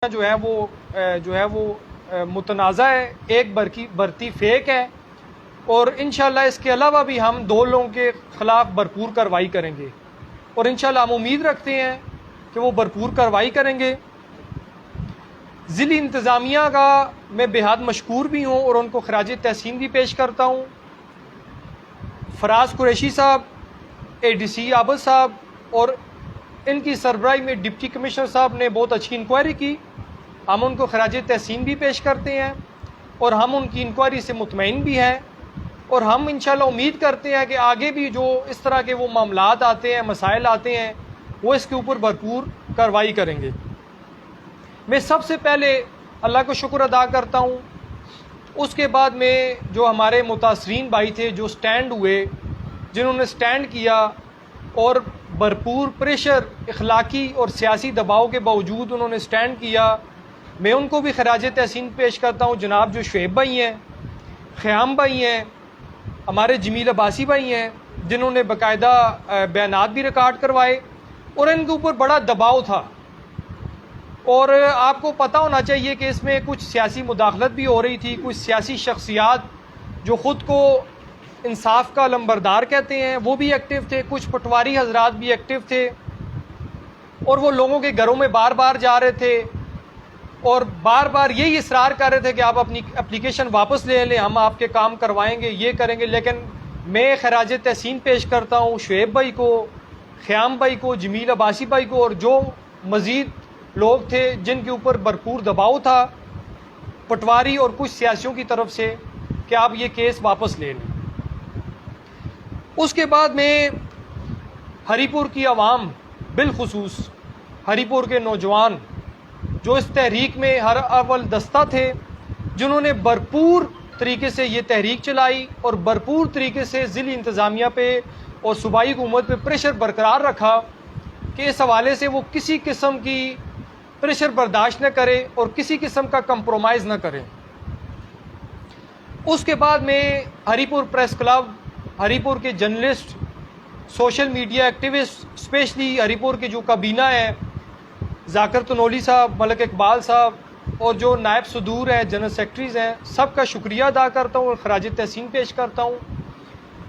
جو ہے وہ متنازع ہے، ایک برتی فیک ہے، اور انشاءاللہ اس کے علاوہ بھی ہم دو لوگوں کے خلاف بھرپور کارروائی کریں گے، اور انشاءاللہ ہم امید رکھتے ہیں کہ وہ بھرپور کارروائی کریں گے۔ ضلعی انتظامیہ کا میں بے حد مشکور بھی ہوں اور ان کو خراج تحسین بھی پیش کرتا ہوں۔ فراز قریشی صاحب، اے ڈی سی عابد صاحب اور ان کی سربراہی میں ڈپٹی کمشنر صاحب نے بہت اچھی انکوائری کی، ہم ان کو خراج تحسین بھی پیش کرتے ہیں اور ہم ان کی انکوائری سے مطمئن بھی ہیں، اور ہم انشاءاللہ امید کرتے ہیں کہ آگے بھی جو اس طرح کے وہ معاملات آتے ہیں، مسائل آتے ہیں، وہ اس کے اوپر بھرپور کارروائی کریں گے۔ میں سب سے پہلے اللہ کو شکر ادا کرتا ہوں، اس کے بعد میں جو ہمارے متاثرین بھائی تھے جو سٹینڈ ہوئے، جنہوں نے سٹینڈ کیا اور بھرپور پریشر، اخلاقی اور سیاسی دباؤ کے باوجود انہوں نے سٹینڈ کیا، میں ان کو بھی خراج تحسین پیش کرتا ہوں۔ جناب جو شعیب بھائی ہیں، خیام بھائی ہیں، ہمارے جمیل عباسی بھائی ہیں، جنہوں نے باقاعدہ بیانات بھی ریکارڈ کروائے، اور ان کے اوپر بڑا دباؤ تھا، اور آپ کو پتہ ہونا چاہیے کہ اس میں کچھ سیاسی مداخلت بھی ہو رہی تھی، کچھ سیاسی شخصیات جو خود کو انصاف کا علمبردار کہتے ہیں وہ بھی ایکٹیو تھے، کچھ پٹواری حضرات بھی ایکٹیو تھے، اور وہ لوگوں کے گھروں میں بار بار جا رہے تھے اور بار بار یہی اصرار کر رہے تھے کہ آپ اپنی اپلیکیشن واپس لے لیں، ہم آپ کے کام کروائیں گے، یہ کریں گے۔ لیکن میں خراج تحسین پیش کرتا ہوں شعیب بھائی کو، خیام بھائی کو، جمیل عباسی بھائی کو، اور جو مزید لوگ تھے جن کے اوپر بھرپور دباؤ تھا پٹواری اور کچھ سیاسیوں کی طرف سے، کہ آپ یہ کیس واپس لے لیں۔ اس کے بعد میں ہری پور کی عوام، بالخصوص ہری پور کے نوجوان جو اس تحریک میں ہر اول دستہ تھے، جنہوں نے بھرپور طریقے سے یہ تحریک چلائی اور بھرپور طریقے سے ضلعی انتظامیہ پہ اور صوبائی حکومت پہ پریشر برقرار رکھا کہ اس حوالے سے وہ کسی قسم کی پریشر برداشت نہ کرے اور کسی قسم کا کمپرومائز نہ کرے۔ اس کے بعد میں ہری پور پریس کلب، ہری پور کے journalist, social media activist, specially Haripur کے جو کابینہ ہیں، ذاکر تنولی صاحب، ملک اقبال صاحب، اور جو نائب صدور ہیں، جنرل سیکرٹریز ہیں، سب کا شکریہ ادا کرتا ہوں اور خراج تحسین پیش کرتا ہوں۔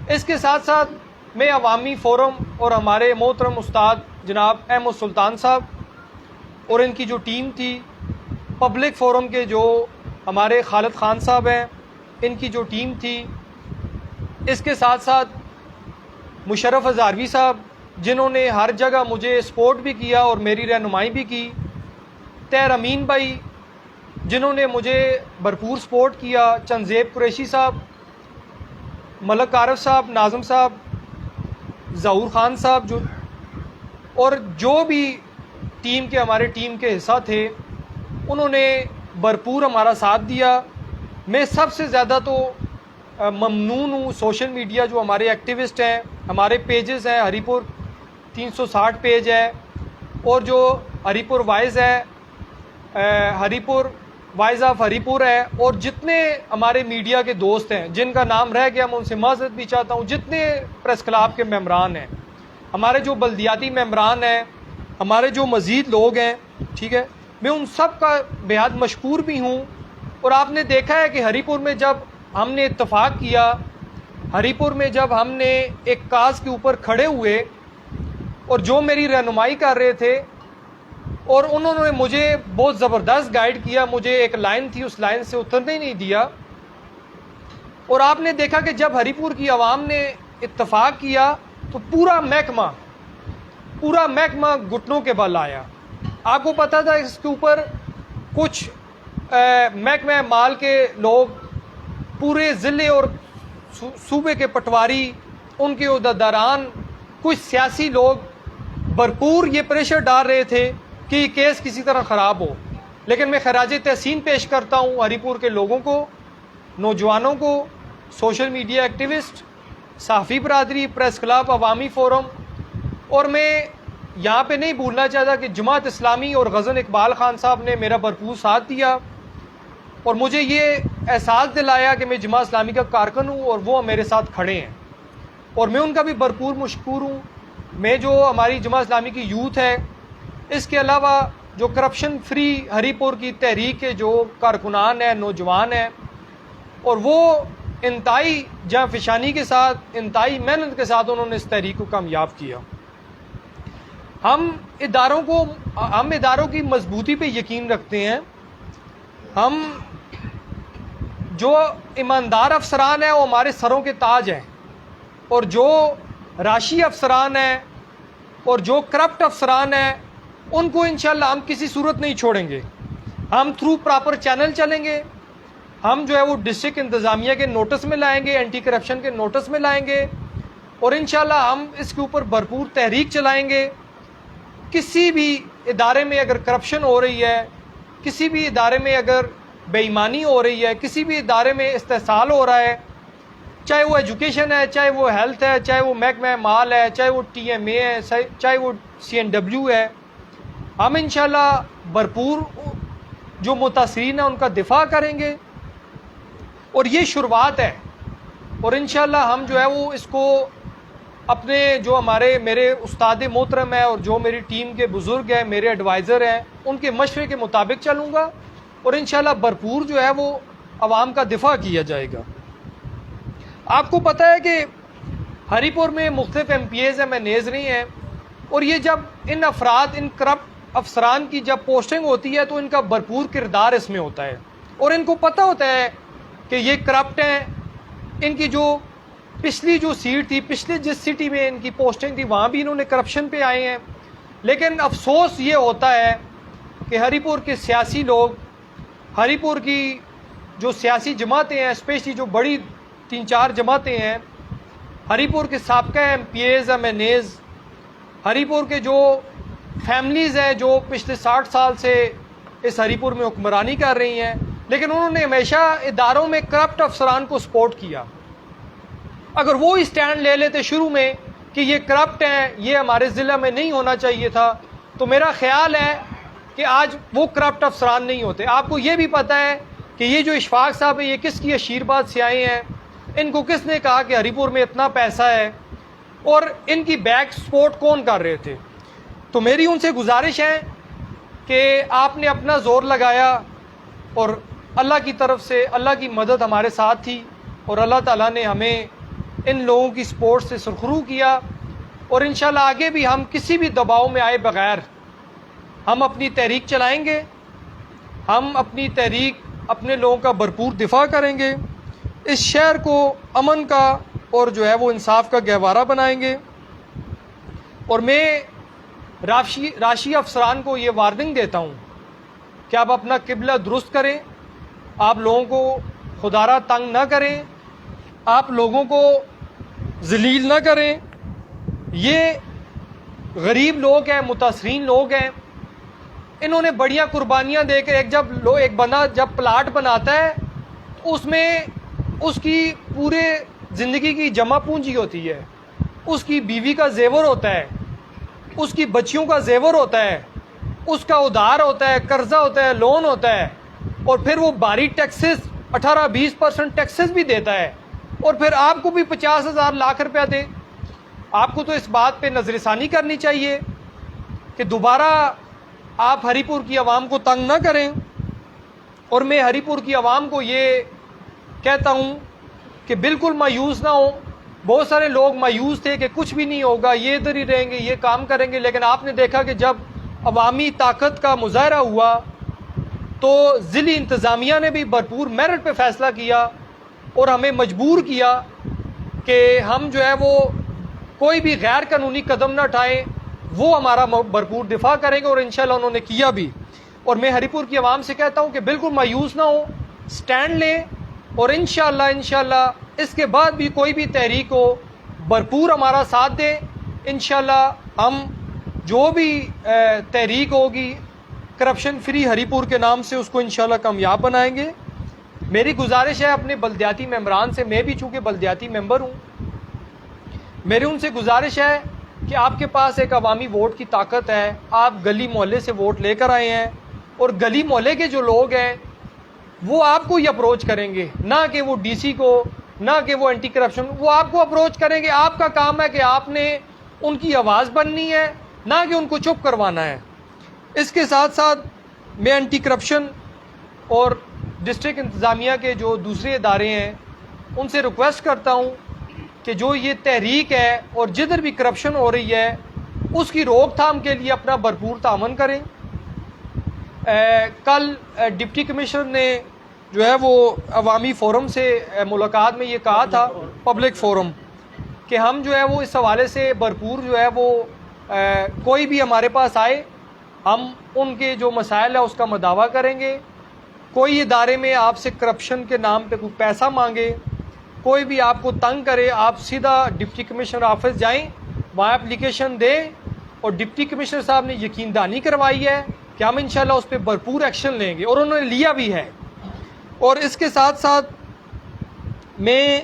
اس کے ساتھ ساتھ میں عوامی فورم اور ہمارے محترم استاد جناب احمد سلطان صاحب اور ان کی جو ٹیم تھی، پبلک فورم کے جو ہمارے خالد خان صاحب ہیں، ان کی جو ٹیم تھی، اس کے ساتھ ساتھ مشرف ہزاروی صاحب جنہوں نے ہر جگہ مجھے سپورٹ بھی کیا اور میری رہنمائی بھی کی، طاہر امین بھائی جنہوں نے مجھے بھرپور سپورٹ کیا، چنزیب قریشی صاحب، ملک عارف صاحب، ناظم صاحب، ظہور خان صاحب، اور جو بھی ہمارے ٹیم کے حصہ تھے، انہوں نے بھرپور ہمارا ساتھ دیا۔ میں سب سے زیادہ تو ممنون ہوں سوشل میڈیا جو ہمارے ایکٹیوسٹ ہیں، ہمارے پیجز ہیں، ہری پور 360 پیج ہے، اور جو ہری پور وائز ہے، ہری پور وائز آف ہری پور ہے، اور جتنے ہمارے میڈیا کے دوست ہیں جن کا نام رہ گیا میں ان سے معذرت بھی چاہتا ہوں، جتنے پریس کلاب کے ممبران ہیں، ہمارے جو بلدیاتی ممبران ہیں، ہمارے جو مزید لوگ ہیں، ٹھیک ہے، میں ان سب کا بے حد مشکور بھی ہوں۔ اور آپ نے دیکھا ہے کہ ہری پور میں جب ہم نے اتفاق کیا، ہری پور میں جب ہم نے ایک کاز کے اوپر کھڑے ہوئے اور جو میری رہنمائی کر رہے تھے، اور انہوں نے مجھے بہت زبردست گائیڈ کیا، مجھے ایک لائن تھی اس لائن سے اترنے ہی نہیں دیا، اور آپ نے دیکھا کہ جب ہری پور کی عوام نے اتفاق کیا تو پورا محکمہ گھٹنوں کے بل آیا۔ آپ کو پتہ تھا اس کے اوپر کچھ محکمہ مال کے لوگ، پورے ضلع اور صوبے کے پٹواری، ان کے عہدیداران، کچھ سیاسی لوگ بھرپور یہ پریشر ڈال رہے تھے کہ یہ کیس کسی طرح خراب ہو۔ لیکن میں خراج تحسین پیش کرتا ہوں ہری پور کے لوگوں کو، نوجوانوں کو، سوشل میڈیا ایکٹیوسٹ، صحافی برادری، پریس کلب، عوامی فورم، اور میں یہاں پہ نہیں بھولنا چاہتا کہ جماعت اسلامی اور غزن اقبال خان صاحب نے میرا بھرپور ساتھ دیا اور مجھے یہ احساس دلایا کہ میں جماعت اسلامی کا کارکن ہوں اور وہ میرے ساتھ کھڑے ہیں، اور میں ان کا بھی بھرپور مشکور ہوں۔ میں جو ہماری جماعت اسلامی کی یوتھ ہے، اس کے علاوہ جو کرپشن فری ہری پور کی تحریک کے جو کارکنان ہیں، نوجوان ہیں، اور وہ انتہائی جاں فشانی کے ساتھ، انتہائی محنت کے ساتھ انہوں نے اس تحریک کو کامیاب کیا۔ ہم اداروں کی مضبوطی پہ یقین رکھتے ہیں۔ ہم جو ایماندار افسران ہیں وہ ہمارے سروں کے تاج ہیں، اور جو راشی افسران ہیں اور جو کرپٹ افسران ہیں ان کو انشاءاللہ ہم کسی صورت نہیں چھوڑیں گے۔ ہم تھرو پراپر چینل چلیں گے۔ ہم جو ہے وہ ڈسٹرکٹ انتظامیہ کے نوٹس میں لائیں گے، اینٹی کرپشن کے نوٹس میں لائیں گے، اور انشاءاللہ ہم اس کے اوپر بھرپور تحریک چلائیں گے۔ کسی بھی ادارے میں اگر کرپشن ہو رہی ہے، کسی بھی ادارے میں اگر بے ایمانی ہو رہی ہے، کسی بھی ادارے میں استحصال ہو رہا ہے، چاہے وہ ایجوکیشن ہے، چاہے وہ ہیلتھ ہے، چاہے وہ محکمہ مال ہے، چاہے وہ ٹی ایم اے ہے، چاہے وہ سی این ڈبلیو ہے، ہم انشاءاللہ بھرپور جو متاثرین ہیں ان کا دفاع کریں گے۔ اور یہ شروعات ہے، اور انشاءاللہ ہم جو ہے وہ اس کو اپنے جو میرے استاد محترم ہیں اور جو میری ٹیم کے بزرگ ہیں، میرے ایڈوائزر ہیں، ان کے مشورے کے مطابق چلوں گا، اور انشاءاللہ بھرپور جو ہے وہ عوام کا دفاع کیا جائے گا۔ آپ کو پتہ ہے کہ ہری پور میں مختلف M P As M N As رہی ہیں، اور یہ جب ان کرپٹ افسران کی جب پوسٹنگ ہوتی ہے تو ان کا بھرپور کردار اس میں ہوتا ہے، اور ان کو پتہ ہوتا ہے کہ یہ کرپٹ ہیں۔ ان کی جو پچھلی جو سیٹ تھی، پچھلے جس سٹی میں ان کی پوسٹنگ تھی، وہاں بھی انہوں نے کرپشن پہ آئے ہیں۔ لیکن افسوس یہ ہوتا ہے کہ ہری پور کے سیاسی لوگ، ہری پور کی جو سیاسی جماعتیں ہیں، اسپیشلی جو بڑی 3-4 جماعتیں ہیں، ہری پور کے سابقہ M P As M N As, Haripur کے جو فیملیز ہیں جو پچھلے 60 سال سے اس ہری پور میں حکمرانی کر رہی ہیں، لیکن انہوں نے ہمیشہ اداروں میں کرپٹ افسران کو سپورٹ کیا۔ اگر وہ اسٹینڈ لے لیتے شروع میں کہ یہ کرپٹ ہیں، یہ ہمارے ضلع میں نہیں ہونا چاہیے تھا، تو میرا خیال ہے کہ آج وہ کرپٹ افسران نہیں ہوتے۔ آپ کو یہ بھی پتہ ہے کہ یہ جو اشفاق صاحب ہیں، یہ کس کی عشیرباد سے آئے ہیں؟ ان کو کس نے کہا کہ ہری پور میں اتنا پیسہ ہے، اور ان کی بیک سپورٹ کون کر رہے تھے؟ تو میری ان سے گزارش ہے کہ آپ نے اپنا زور لگایا، اور اللہ کی طرف سے اللہ کی مدد ہمارے ساتھ تھی، اور اللہ تعالیٰ نے ہمیں ان لوگوں کی سپورٹ سے سرخرو کیا، اور انشاءاللہ آگے بھی ہم کسی بھی دباؤ میں آئے بغیر ہم اپنی تحریک چلائیں گے۔ ہم اپنی تحریک، اپنے لوگوں کا بھرپور دفاع کریں گے، اس شہر کو امن کا اور جو ہے وہ انصاف کا گہوارہ بنائیں گے۔ اور میں راشی افسران کو یہ وارننگ دیتا ہوں کہ آپ اپنا قبلہ درست کریں، آپ لوگوں کو خدارہ تنگ نہ کریں، آپ لوگوں کو ذلیل نہ کریں۔ یہ غریب لوگ ہیں، متاثرین لوگ ہیں، انہوں نے بڑیاں قربانیاں دے کے ایک بندہ جب پلاٹ بناتا ہے تو اس میں اس کی پورے زندگی کی جمع پونجی ہوتی ہے، اس کی بیوی کا زیور ہوتا ہے، اس کی بچیوں کا زیور ہوتا ہے، اس کا ادھار ہوتا ہے، قرضہ ہوتا ہے، لون ہوتا ہے، اور پھر وہ بھاری ٹیکسز 18-20% ٹیکسز بھی دیتا ہے، اور پھر آپ کو بھی 50,000 لاکھ روپیہ دے۔ آپ کو تو اس بات پہ نظر ثانی کرنی چاہیے کہ دوبارہ آپ ہری پور کی عوام کو تنگ نہ کریں۔ اور میں ہری پور کی عوام کو یہ کہتا ہوں کہ بالکل مایوس نہ ہوں۔ بہت سارے لوگ مایوس تھے کہ کچھ بھی نہیں ہوگا، یہ ادھر ہی رہیں گے، یہ کام کریں گے، لیکن آپ نے دیکھا کہ جب عوامی طاقت کا مظاہرہ ہوا تو ضلعی انتظامیہ نے بھی بھرپور میرٹ پہ فیصلہ کیا، اور ہمیں مجبور کیا کہ ہم جو ہے وہ کوئی بھی غیر قانونی قدم نہ اٹھائیں، وہ ہمارا بھرپور دفاع کریں گے، اور انشاءاللہ انہوں نے کیا بھی۔ اور میں ہری پور کی عوام سے کہتا ہوں کہ بالکل مایوس نہ ہوں، سٹینڈ لیں، اور انشاءاللہ اس کے بعد بھی کوئی بھی تحریک ہو بھرپور ہمارا ساتھ دیں۔ انشاءاللہ ہم جو بھی تحریک ہوگی کرپشن فری ہری پور کے نام سے، اس کو انشاءاللہ کامیاب بنائیں گے۔ میری گزارش ہے اپنے بلدیاتی ممبران سے، میں بھی چونکہ بلدیاتی ممبر ہوں، میری ان سے گزارش ہے کہ آپ کے پاس ایک عوامی ووٹ کی طاقت ہے، آپ گلی محلے سے ووٹ لے کر آئے ہیں، اور گلی محلے کے جو لوگ ہیں وہ آپ کو ہی اپروچ کریں گے، نہ کہ وہ ڈی سی کو، نہ کہ وہ اینٹی کرپشن، وہ آپ کو اپروچ کریں گے۔ آپ کا کام ہے کہ آپ نے ان کی آواز بننی ہے، نہ کہ ان کو چپ کروانا ہے۔ اس کے ساتھ ساتھ میں اینٹی کرپشن اور ڈسٹرکٹ انتظامیہ کے جو دوسرے ادارے ہیں ان سے ریکویسٹ کرتا ہوں کہ جو یہ تحریک ہے اور جدھر بھی کرپشن ہو رہی ہے اس کی روک تھام کے لیے اپنا بھرپور تعاون کریں. کل ڈپٹی کمشنر نے جو ہے وہ عوامی فورم سے ملاقات میں یہ کہا تھا، پبلک فورم، کہ ہم جو ہے وہ اس حوالے سے بھرپور جو ہے وہ کوئی بھی ہمارے پاس آئے ہم ان کے جو مسائل ہے اس کا مداوع کریں گے. کوئی ادارے میں آپ سے کرپشن کے نام پہ کوئی پیسہ مانگے، کوئی بھی آپ کو تنگ کرے، آپ سیدھا ڈپٹی کمشنر آفس جائیں، وہاں اپلیکیشن دیں، اور ڈپٹی کمشنر صاحب نے یقین دہانی کروائی ہے کہ ہم انشاءاللہ اس پہ بھرپور ایکشن لیں گے، اور انہوں نے لیا بھی ہے. اور اس کے ساتھ ساتھ میں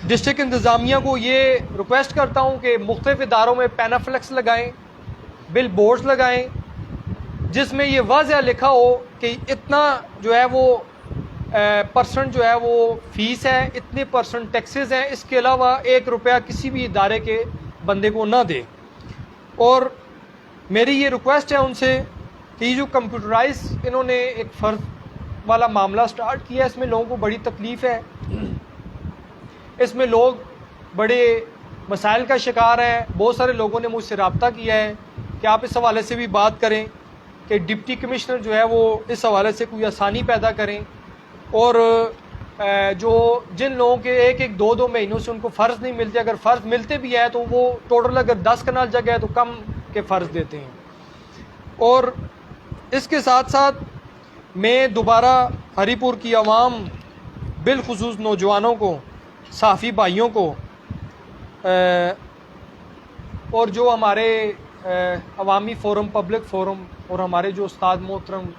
ڈسٹرکٹ انتظامیہ کو یہ ریکویسٹ کرتا ہوں کہ مختلف اداروں میں پینافلیکس لگائیں، بل بورڈز لگائیں، جس میں یہ واضح لکھا ہو کہ اتنا جو ہے وہ پرسنٹ جو ہے وہ فیس ہے، اتنے پرسنٹ ٹیکسز ہیں، اس کے علاوہ 1 روپیہ کسی بھی ادارے کے بندے کو نہ دے. اور میری یہ ریکویسٹ ہے ان سے کہ یہ جو کمپیوٹرائز انہوں نے ایک فرض والا معاملہ سٹارٹ کیا ہے، اس میں لوگوں کو بڑی تکلیف ہے، اس میں لوگ بڑے مسائل کا شکار ہیں. بہت سارے لوگوں نے مجھ سے رابطہ کیا ہے کہ آپ اس حوالے سے بھی بات کریں کہ ڈپٹی کمشنر جو ہے وہ اس حوالے سے کوئی آسانی پیدا کریں، اور جو جن لوگوں کے 1-2 مہینوں سے ان کو فرض نہیں ملتے، اگر فرض ملتے بھی ہے تو وہ ٹوٹل اگر 10 کنال جگہ ہے تو کم کے فرض دیتے ہیں. اور اس کے ساتھ ساتھ میں دوبارہ ہری پور کی عوام، بالخصوص نوجوانوں کو، صحافی بھائیوں کو، اور جو ہمارے عوامی فورم، پبلک فورم، اور ہمارے جو استاد محترم،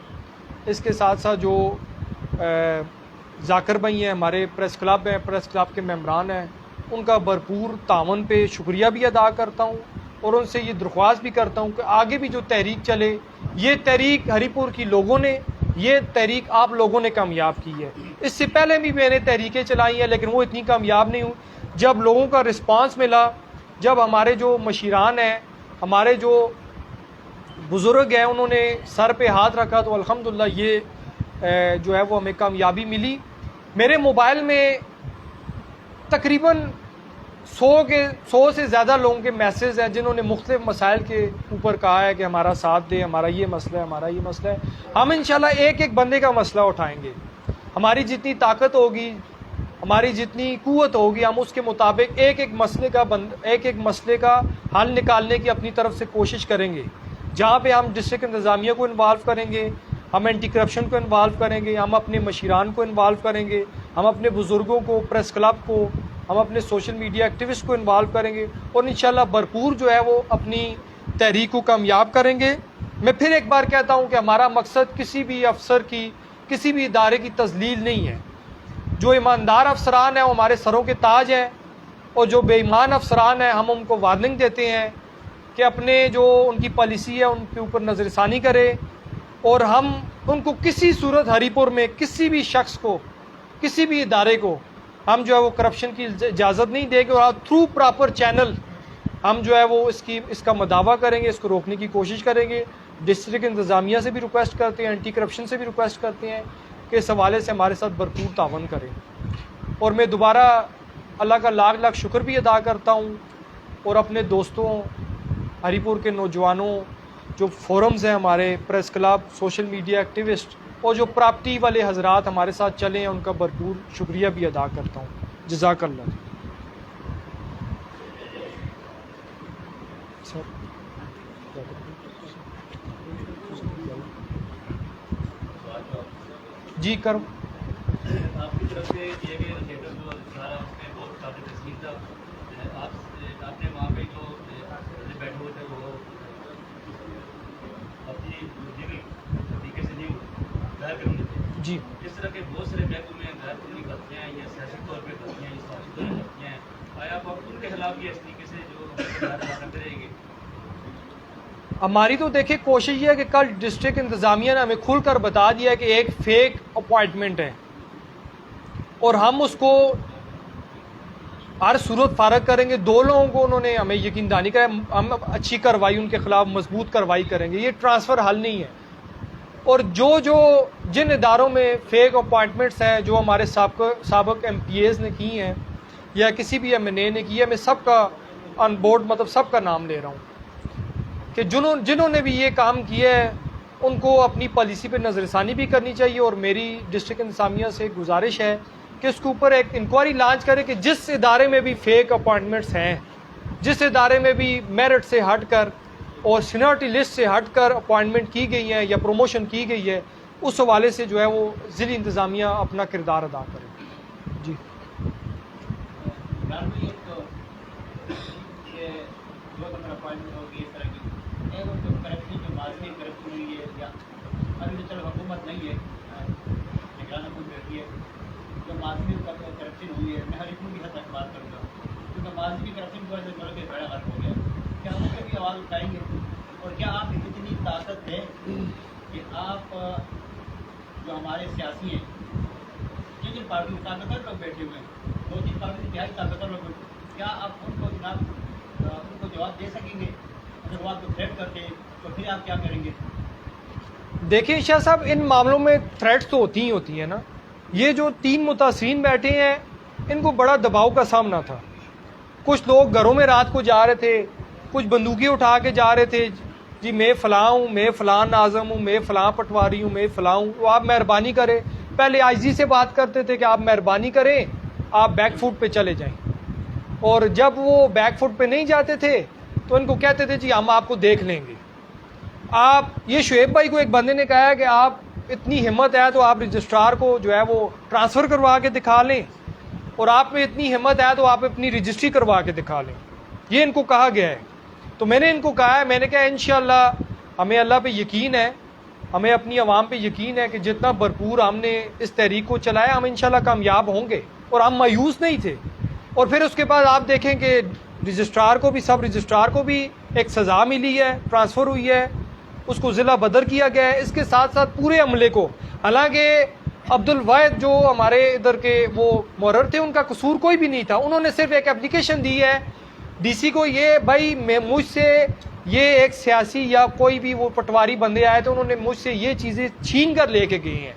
اس کے ساتھ ساتھ جو ذاکر بھائی ہیں، ہمارے پریس کلب ہیں، پریس کلب کے ممبران ہیں، ان کا بھرپور تعاون پہ شکریہ بھی ادا کرتا ہوں، اور ان سے یہ درخواست بھی کرتا ہوں کہ آگے بھی جو تحریک چلے، یہ تحریک ہری پور کی لوگوں نے، یہ تحریک آپ لوگوں نے کامیاب کی ہے. اس سے پہلے بھی میں نے تحریکیں چلائی ہیں لیکن وہ اتنی کامیاب نہیں ہوئی. جب لوگوں کا رسپانس ملا، جب ہمارے جو مشیران ہیں، ہمارے جو بزرگ ہیں، انہوں نے سر پہ ہاتھ رکھا تو الحمدللہ یہ جو ہے وہ ہمیں کامیابی ملی. میرے موبائل میں تقریباً 100 سے زیادہ لوگوں کے میسیج ہیں جنہوں نے مختلف مسائل کے اوپر کہا ہے کہ ہمارا ساتھ دیں، ہمارا یہ مسئلہ ہے، ہمارا یہ مسئلہ ہے. ہم انشاءاللہ ایک بندے کا مسئلہ اٹھائیں گے. ہماری جتنی طاقت ہوگی، ہماری جتنی قوت ہوگی، ہم اس کے مطابق ایک مسئلے کا حل نکالنے کی اپنی طرف سے کوشش کریں گے. جہاں پہ ہم ڈسٹرکٹ انتظامیہ کو انوالو کریں گے، ہم اینٹی کرپشن کو انوالو کریں گے، ہم اپنے مشیران کو انوالو کریں گے، ہم اپنے بزرگوں کو، پریس کلب کو، ہم اپنے سوشل میڈیا ایکٹیوسٹ کو انوالو کریں گے، اور انشاءاللہ بھرپور جو ہے وہ اپنی تحریک کو کامیاب کریں گے. میں پھر ایک بار کہتا ہوں کہ ہمارا مقصد کسی بھی افسر کی، کسی بھی ادارے کی تذلیل نہیں ہے. جو ایماندار افسران ہیں وہ ہمارے سروں کے تاج ہیں، اور جو بے ایمان افسران ہیں ہم ان کو وارننگ دیتے ہیں کہ اپنے جو ان کی پالیسی ہے ان کے اوپر نظر ثانی کرے، اور ہم ان کو کسی صورت ہری پور میں کسی بھی شخص کو، کسی بھی ادارے کو ہم جو ہے وہ کرپشن کی اجازت نہیں دیں گے، اور تھرو پراپر چینل ہم جو ہے وہ اس کا مداوع کریں گے، اس کو روکنے کی کوشش کریں گے. ڈسٹرکٹ انتظامیہ سے بھی ریکویسٹ کرتے ہیں، اینٹی کرپشن سے بھی ریکویسٹ کرتے ہیں کہ اس حوالے سے ہمارے ساتھ بھرپور تعاون کریں. اور میں دوبارہ اللہ کا لاکھ شکر بھی ادا کرتا ہوں، اور اپنے دوستوں، ہری پور کے نوجوانوں، جو فورمز ہیں ہمارے، press club, social media activist, اور جو پراپرٹی والے حضرات ہمارے ساتھ چلے ہیں، ان کا بھرپور شکریہ بھی ادا کرتا ہوں. جزاک اللہ. جی کرو. آپ کی طرف سے یہ کہ لیٹر جو سارا اس میں بہت قابل تسلیم تھا. آپ نے وہاں پہ جو بیٹھے ہوئے تھے وہ اپنی طریقے سے نہیں ظاہر کرنے تھے. جی اس طرح کے بہت سارے محکمے میں غیر قانونی غلطیاں ہیں، یا سیاسی طور پہ غلطیاں ہیں، یا سیاسی طور پہ غلطیاں ہیں. آیا آپ ان کے خلاف بھی اس طریقے سے جو کرتے رہیں گے؟ ہماری تو دیکھیں کوشش یہ ہے کہ کل ڈسٹرکٹ انتظامیہ نے ہمیں کھل کر بتا دیا کہ ایک فیک اپوائنٹمنٹ ہے، اور ہم اس کو ہر صورت فارغ کریں گے. 2 لوگوں کو انہوں نے ہمیں یقین دہانی کا ہم اچھی کارروائی ان کے خلاف مضبوط کارروائی کریں گے. یہ ٹرانسفر حل نہیں ہے. اور جن اداروں میں فیک اپوائنٹمنٹس ہیں جو ہمارے سابق MPAs نے کی ہیں یا کسی بھی MNA نے کی ہے, میں سب کا آن بورڈ مطلب سب کا نام لے رہا ہوں کہ جنہوں نے بھی یہ کام کیا ہے ان کو اپنی پالیسی پہ نظر ثانی بھی کرنی چاہیے. اور میری ڈسٹرکٹ انتظامیہ سے گزارش ہے کہ اس کے اوپر ایک انکوائری لانچ کرے کہ جس ادارے میں بھی فیک اپوائنٹمنٹس ہیں, جس ادارے میں بھی میرٹ سے ہٹ کر اور سینئرٹی لسٹ سے ہٹ کر اپوائنٹمنٹ کی گئی ہیں یا پروموشن کی گئی ہے, اس حوالے سے جو ہے وہ ضلعی انتظامیہ اپنا کردار ادا کرے. جی حکومت نہیں ہے نگران حکومت بیٹھی ہے جو ماضی میں کرپشن ہوئی ہے, میں ہر ایک کی حد تک بات کروں گا کیونکہ ماضی کی کرپشن کی وجہ سے ملک بڑا غرق ہو گیا. کیا ہم پہ بھی آواز اٹھائیں گے اور کیا آپ کی اتنی طاقت ہے کہ آپ جو ہمارے سیاسی ہیں جن پارٹی طاقتور لوگ بیٹھے ہوئے ہیں 2-3 پارٹی انتہائی طاقتور لوگ, کیا آپ ان کو جناب ان کو جواب دے سکیں گے؟ اگر وہ آپ کو تھریٹ کرتے ہیں تو پھر آپ کیا کریں گے؟ دیکھیں شاہ صاحب, ان معاملوں میں تھریٹس تو ہوتی ہیں نا. یہ جو 3 متاثرین بیٹھے ہیں ان کو بڑا دباؤ کا سامنا تھا. کچھ لوگ گھروں میں رات کو جا رہے تھے, کچھ بندوقیں اٹھا کے جا رہے تھے, جی میں فلاں ہوں, میں فلاں ناظم ہوں, میں فلاں پٹواری ہوں, میں فلاں ہوں. تو آپ مہربانی کریں, پہلے IG سے بات کرتے تھے کہ آپ مہربانی کریں آپ بیک فوٹ پہ چلے جائیں, اور جب وہ بیک فوٹ پہ نہیں جاتے تھے تو ان کو کہتے تھے جی ہم آپ کو دیکھ لیں گے. آپ یہ شعیب بھائی کو ایک بندے نے کہا کہ آپ اتنی ہمت ہے تو آپ رجسٹرار کو جو ہے وہ ٹرانسفر کروا کے دکھا لیں, اور آپ میں اتنی ہمت ہے تو آپ اپنی رجسٹری کروا کے دکھا لیں. یہ ان کو کہا گیا ہے. تو میں نے ان کو کہا ہے, میں نے کہا انشاءاللہ ہمیں اللہ پہ یقین ہے, ہمیں اپنی عوام پہ یقین ہے کہ جتنا بھرپور ہم نے اس تحریک کو چلایا ہم انشاءاللہ کامیاب ہوں گے. اور ہم مایوس نہیں تھے. اور پھر اس کے بعد آپ دیکھیں کہ رجسٹرار کو بھی سب رجسٹرار کو بھی ایک سزا ملی ہے, ٹرانسفر ہوئی ہے, اس کو ضلع بدر کیا گیا ہے. اس کے ساتھ ساتھ پورے عملے کو, حالانکہ عبد الواحد جو ہمارے ادھر کے وہ مورر تھے ان کا قصور کوئی بھی نہیں تھا, انہوں نے صرف ایک اپلیکیشن دی ہے DC کو, یہ بھائی میں مجھ سے یہ ایک سیاسی یا کوئی بھی وہ پٹواری بندے آئے تو انہوں نے مجھ سے یہ چیزیں چھین کر لے کے گئی ہیں.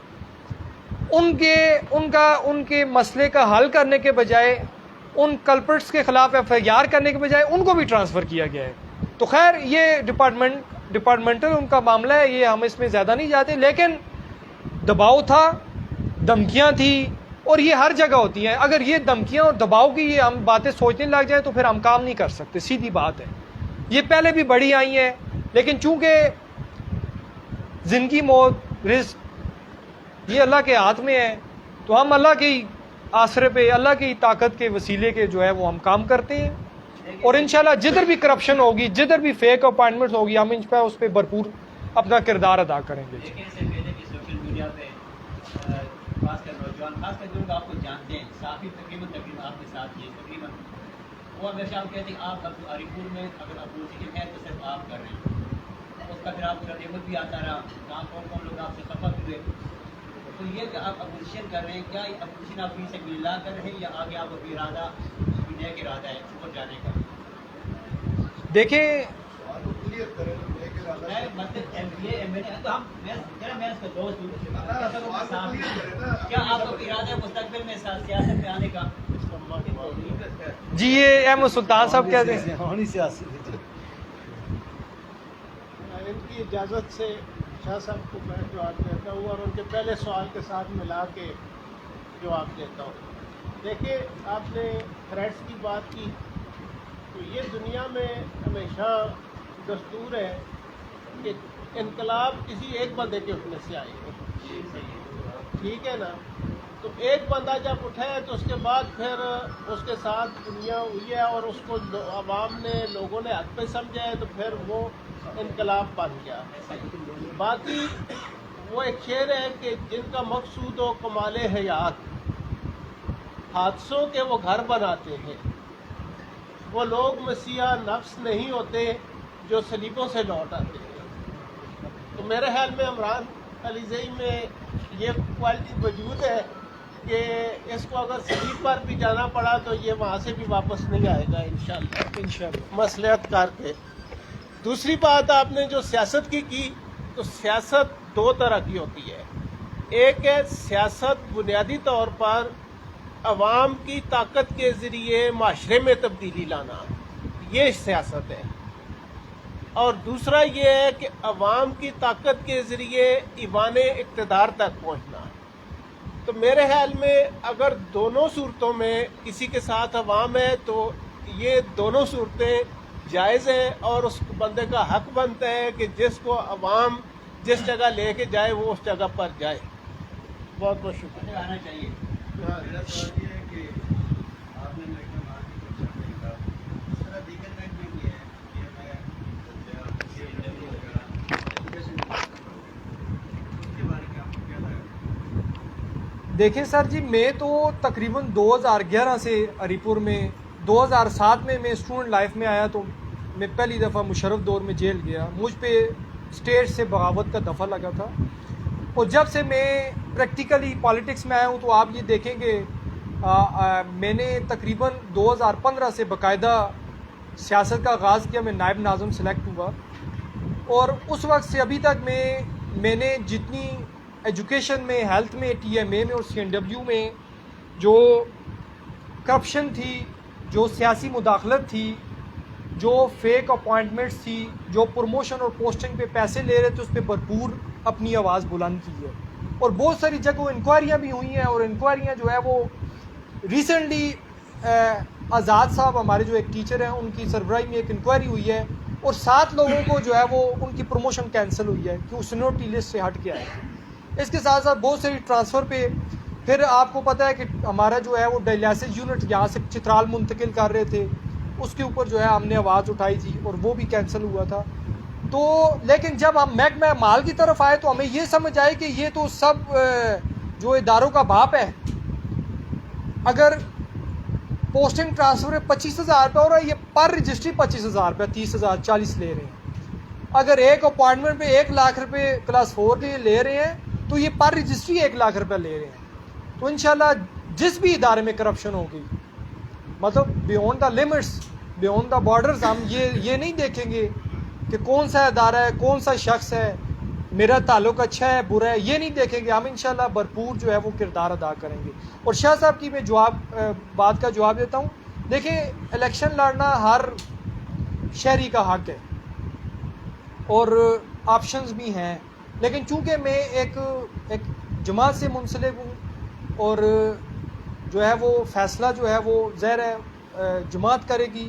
ان کے مسئلے کا حل کرنے کے بجائے, ان کلپرٹس کے خلاف FIR کرنے کے بجائے ان کو بھی ٹرانسفر کیا گیا ہے. تو خیر یہ ڈپارٹمنٹل ان کا معاملہ ہے, یہ ہم اس میں زیادہ نہیں جاتے, لیکن دباؤ تھا, دھمکیاں تھیں, اور یہ ہر جگہ ہوتی ہیں. اگر یہ دھمکیاں اور دباؤ کی یہ ہم باتیں سوچنے لگ جائیں تو پھر ہم کام نہیں کر سکتے, سیدھی بات ہے. یہ پہلے بھی بڑی آئی ہیں, لیکن چونکہ زندگی موت رزق یہ اللہ کے ہاتھ میں ہے, تو ہم اللہ کے آسرے پہ, اللہ کی طاقت کے وسیلے کے جو ہے وہ ہم کام کرتے ہیں. اور انشاءاللہ جدھر بھی کرپشن ہوگی, جدھر بھی فیک اپوائنٹمنٹ ہوگی, ہم اس پہ بھرپور اپنا کردار ادا کریں گے. لیکن اس سے پہلے کہ سوشل میڈیا پہ خاص کر نوجوان, خاص کر جو لوگ آپ کو جانتے ہیں, صافی تقریباً آپ کے ساتھ یہ تقریباً وہ ہمیشہ آپ کہتے ہیں آپ علی پور میں اگر اپوزیشن ہے تو صرف آپ کر رہے ہیں, اس کا پھر آپ کا ٹیبل بھی آتا رہا, کہاں کون لوگ آپ سے خفا ہوئے. تو یہ کہ آپ اپوزیشن کر رہے ہیں, کیا اپوزیشن آپ فی سبیل اللہ کر رہے ہیں یا آگے آپ کا ارادہ نیک ارادہ ہے اوپر جانے کا؟ دیکھیں کیا آپ کا ارادہ ہے مستقبل میں سیاست میں آنے کا؟ جی یہ احمد سلطان صاحب کہتے ہیں. ان کی اجازت سے شاہ صاحب کو میں جواب دیتا ہوں اور ان کے پہلے سوال کے ساتھ ملا کے جواب دیتا ہوں. دیکھیے آپ نے تھریٹس کی بات کی, تو یہ دنیا میں ہمیشہ دستور ہے کہ انقلاب کسی ایک بندے کے اٹھنے سے آئے گا, ٹھیک ہے نا. تو ایک بندہ جب اٹھا ہے تو اس کے بعد پھر اس کے ساتھ دنیا ہوئی ہے اور اس کو عوام نے, لوگوں نے حق پہ سمجھا ہے, تو پھر وہ انقلاب بن گیا. باقی وہ ایک شعر ہے کہ جن کا مقصود ہو کمال حیات, حادثوں کے وہ گھر بناتے ہیں, وہ لوگ مسیح نفس نہیں ہوتے جو صلیبوں سے لوٹ آتے ہیں. تو میرے خیال میں عمران علیزئی میں یہ کوالٹی موجود ہے کہ اس کو اگر سلیپ پر بھی جانا پڑا تو یہ وہاں سے بھی واپس نہیں آئے گا انشاءاللہ مصلحت کر کے۔ دوسری بات آپ نے جو سیاست کی تو سیاست دو طرح کی ہوتی ہے۔ ایک ہے سیاست بنیادی طور پر عوام کی طاقت کے ذریعے معاشرے میں تبدیلی لانا، یہ سیاست ہے، اور دوسرا یہ ہے کہ عوام کی طاقت کے ذریعے ایوان اقتدار تک پہنچنا۔ تو میرے خیال میں اگر دونوں صورتوں میں کسی کے ساتھ عوام ہے تو یہ دونوں صورتیں جائز ہیں، اور اس بندے کا حق بنتا ہے کہ جس کو عوام جس جگہ لے کے جائے وہ اس جگہ پر جائے۔ بہت بہت شکریہ۔ آنا چاہیے۔ میرا سوال یہ ہے کہ آپ نے محکمہ مال کی کچھ نہیں کہا، اس طرح دیگر محکمے بھی ہیں، اس کے بارے میں آپ کو کیا لگا؟ دیکھیں سر جی، میں تو تقریباً 2011 سے عری پور میں 2007 میں اسٹوڈنٹ لائف میں آیا تو میں پہلی دفعہ مشرف دور میں جیل گیا، مجھ پہ اسٹیٹ سے بغاوت کا دفعہ لگا تھا، اور جب سے میں پریکٹیکلی پالیٹکس میں آیا ہوں تو آپ یہ دیکھیں گے میں نے تقریباً 2015 سے باقاعدہ سیاست کا آغاز کیا، میں نائب ناظم سلیکٹ ہوا، اور اس وقت سے ابھی تک میں نے جتنی ایجوکیشن میں، ہیلتھ میں، ٹی ایم اے میں اور سی این ڈبلیو میں جو کرپشن تھی، جو سیاسی مداخلت تھی، جو فیک اپوائنٹمنٹس تھی، جو پروموشن اور پوسٹنگ پہ پیسے لے رہے تھے، اس پہ بھرپور اپنی آواز بلند کی ہے، اور بہت ساری جگہوں انکوائریاں بھی ہوئی ہیں، اور انکوائریاں جو ہے وہ ریسنٹلی آزاد صاحب ہمارے جو ایک ٹیچر ہیں ان کی سربراہی میں ایک انکوائری ہوئی ہے، اور 7 لوگوں کو جو ہے وہ ان کی پروموشن کینسل ہوئی ہے کہ وہ سینیورٹی لسٹ سے ہٹ کے آئے۔ اس کے ساتھ ساتھ بہت ساری ٹرانسفر پہ، پھر آپ کو پتہ ہے کہ ہمارا جو ہے وہ ڈائلیسس یونٹ یہاں سے چترال منتقل کر رہے تھے، اس کے اوپر جو ہے ہم نے آواز اٹھائی تھی اور وہ بھی کینسل ہوا تھا۔ تو لیکن جب ہم محکمہ مال کی طرف آئے تو ہمیں یہ سمجھ آئے کہ یہ تو سب جو اداروں کا باپ ہے، اگر پوسٹنگ ٹرانسفر 25,000 روپے ہو رہا ہے، یہ پر رجسٹری 25,000 روپے، 30,000 40 لے رہے ہیں۔ اگر ایک اپوائنٹمنٹ پہ 1 لاکھ روپے کلاس 4 کے لے رہے ہیں تو یہ پر رجسٹری 1 لاکھ روپے لے رہے ہیں۔ تو انشاءاللہ جس بھی ادارے میں کرپشن ہوگی، مطلب beyond the limits, beyond the borders, ہم یہ نہیں دیکھیں گے کہ کون سا ادارہ ہے، کون سا شخص ہے، میرا تعلق اچھا ہے برا ہے، یہ نہیں دیکھیں گے، ہم انشاءاللہ بھرپور جو ہے وہ کردار ادا کریں گے۔ اور شاہ صاحب کی میں بات کا جواب دیتا ہوں، دیکھیں الیکشن لڑنا ہر شہری کا حق ہے اور آپشنز بھی ہیں، لیکن چونکہ میں ایک جماعت سے منسلک ہوں اور جو ہے وہ فیصلہ جو ہے وہ ظاہر ہے جماعت کرے گی،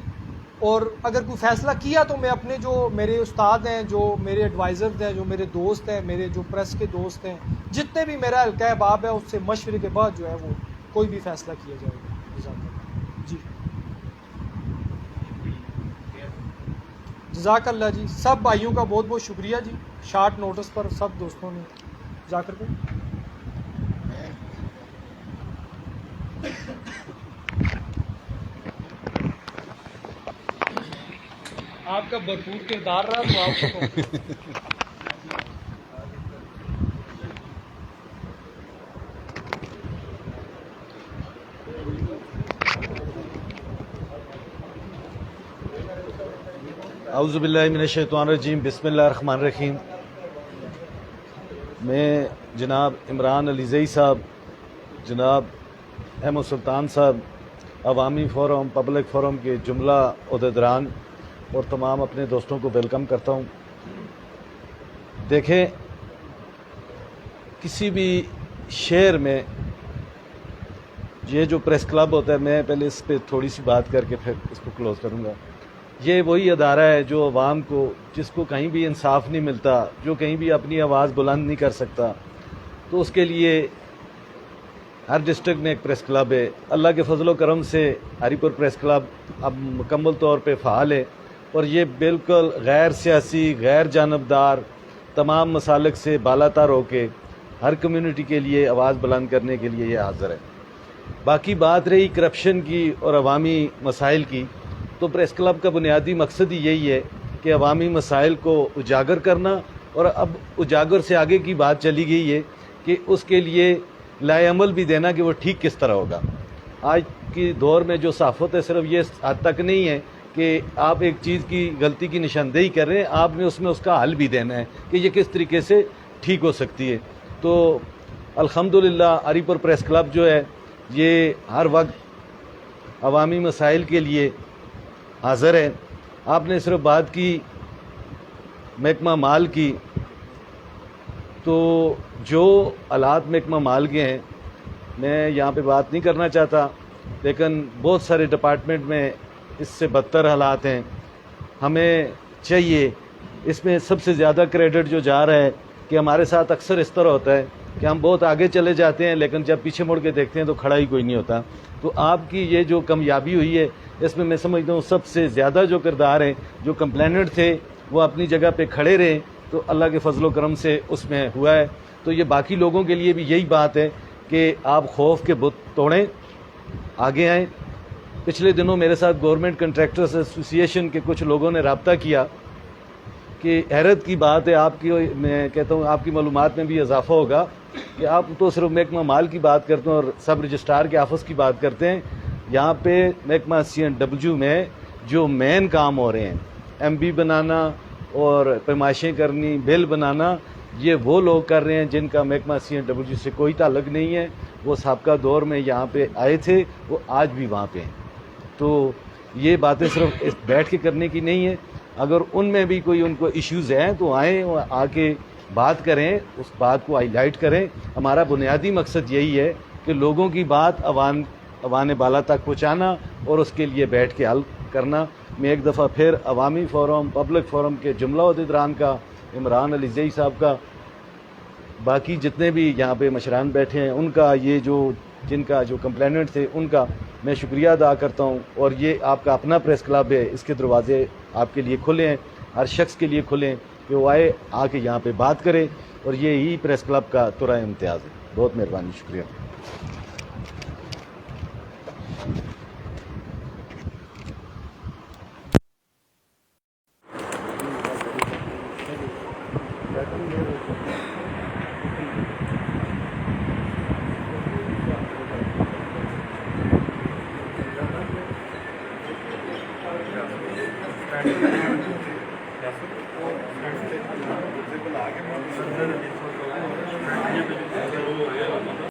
اور اگر کوئی فیصلہ کیا تو میں اپنے جو میرے استاد ہیں، جو میرے ایڈوائزرز ہیں، جو میرے دوست ہیں، میرے جو پریس کے دوست ہیں، جتنے بھی میرا حلقہ احباب ہے، اس سے مشورے کے بعد جو ہے وہ کوئی بھی فیصلہ کیا جائے گا۔ جزاک اللہ جی، جزاک اللہ جی، سب بھائیوں کا بہت بہت شکریہ جی، شارٹ نوٹس پر سب دوستوں نے جا کر کے آپ کا بھرپور کردار رہا تو آپ کو اعوذ باللہ من الشیطان الرجیم، بسم اللہ الرحمن الرحیم۔ میں جناب عمران علیزئی صاحب، جناب احمد سلطان صاحب، عوامی فورم، پبلک فورم کے جملہ عہدیداران اور تمام اپنے دوستوں کو ویلکم کرتا ہوں۔ دیکھیں، کسی بھی شہر میں یہ جو پریس کلب ہوتا ہے، میں پہلے اس پہ تھوڑی سی بات کر کے پھر اس کو کلوز کروں گا۔ یہ وہی ادارہ ہے جو عوام کو، جس کو کہیں بھی انصاف نہیں ملتا، جو کہیں بھی اپنی آواز بلند نہیں کر سکتا، تو اس کے لیے ہر ڈسٹرکٹ میں ایک پریس کلب ہے۔ اللہ کے فضل و کرم سے عری پور پریس کلب اب مکمل طور پہ فعال ہے، اور یہ بالکل غیر سیاسی، غیر جانبدار، تمام مسالک سے بالا تر ہو کے ہر کمیونٹی کے لیے آواز بلند کرنے کے لیے یہ حاضر ہے۔ باقی بات رہی کرپشن کی اور عوامی مسائل کی، تو پریس کلب کا بنیادی مقصد ہی یہی ہے کہ عوامی مسائل کو اجاگر کرنا، اور اب اجاگر سے آگے کی بات چلی گئی ہے کہ اس کے لیے لائے عمل بھی دینا کہ وہ ٹھیک کس طرح ہوگا. آج کی دور میں جو صحافت ہے صرف یہ حد تک نہیں ہے کہ آپ ایک چیز کی غلطی کی نشاندہی کر رہے ہیں, آپ نے اس میں اس کا حل بھی دینا ہے کہ یہ کس طریقے سے ٹھیک ہو سکتی ہے. تو الحمدللہ علی پور پریس کلب جو ہے یہ ہر وقت عوامی مسائل کے لیے حاضر ہے. آپ نے صرف بات کی محکمہ مال کی, تو جو حالات محکمہ مال کے ہیں میں یہاں پہ بات نہیں کرنا چاہتا, لیکن بہت سارے ڈپارٹمنٹ میں اس سے بدتر حالات ہیں. ہمیں چاہیے, اس میں سب سے زیادہ کریڈٹ جو جا رہا ہے کہ ہمارے ساتھ اکثر اس طرح ہوتا ہے کہ ہم بہت آگے چلے جاتے ہیں لیکن جب پیچھے مڑ کے دیکھتے ہیں تو کھڑا ہی کوئی نہیں ہوتا. تو آپ کی یہ جو کامیابی ہوئی ہے اس میں سمجھتا ہوں سب سے زیادہ جو کردار ہیں, جو کمپلیننٹ تھے وہ اپنی جگہ پہ کھڑے رہے, تو اللہ کے فضل و کرم سے اس میں ہوا ہے. تو یہ باقی لوگوں کے لیے بھی یہی بات ہے کہ آپ خوف کے بت توڑیں, آگے آئیں. پچھلے دنوں میرے ساتھ گورنمنٹ کنٹریکٹرز ایسوسی ایشن کے کچھ لوگوں نے رابطہ کیا کہ حیرت کی بات ہے آپ کی, میں کہتا ہوں آپ کی معلومات میں بھی اضافہ ہوگا کہ آپ تو صرف محکمہ مال کی بات کرتے ہیں اور سب رجسٹرار کے آفس کی بات کرتے ہیں. یہاں پہ محکمہ CNW میں جو مین کام ہو رہے ہیں, MB بنانا اور پیمائشیں کرنی, بل بنانا, یہ وہ لوگ کر رہے ہیں جن کا محکمہ CNW سے کوئی تعلق نہیں ہے. وہ سابقہ دور میں یہاں پہ آئے تھے, وہ آج بھی وہاں پہ ہیں. تو یہ باتیں صرف بیٹھ کے کرنے کی نہیں ہے. اگر ان میں بھی کوئی ان کو ایشوز ہیں تو آئیں اور آ کے بات کریں, اس بات کو ہائی لائٹ کریں. ہمارا بنیادی مقصد یہی ہے کہ لوگوں کی بات عوان بالا تک پہنچانا اور اس کے لیے بیٹھ کے حل کرنا. میں ایک دفعہ پھر عوامی فورم, پبلک فورم کے جملہ عہدیداران کا, عمران علی زئی صاحب کا, باقی جتنے بھی یہاں پہ مشران بیٹھے ہیں ان کا, یہ جو جن کا جو کمپلیننٹ تھے ان کا میں شکریہ ادا کرتا ہوں. اور یہ آپ کا اپنا پریس کلب ہے, اس کے دروازے آپ کے لیے کھلے ہیں, ہر شخص کے لیے کھلے ہیں کہ وہ آئے, آ کے یہاں پہ بات کرے, اور یہی پریس کلب کا ترا امتیاز ہے. بہت مہربانی, شکریہ.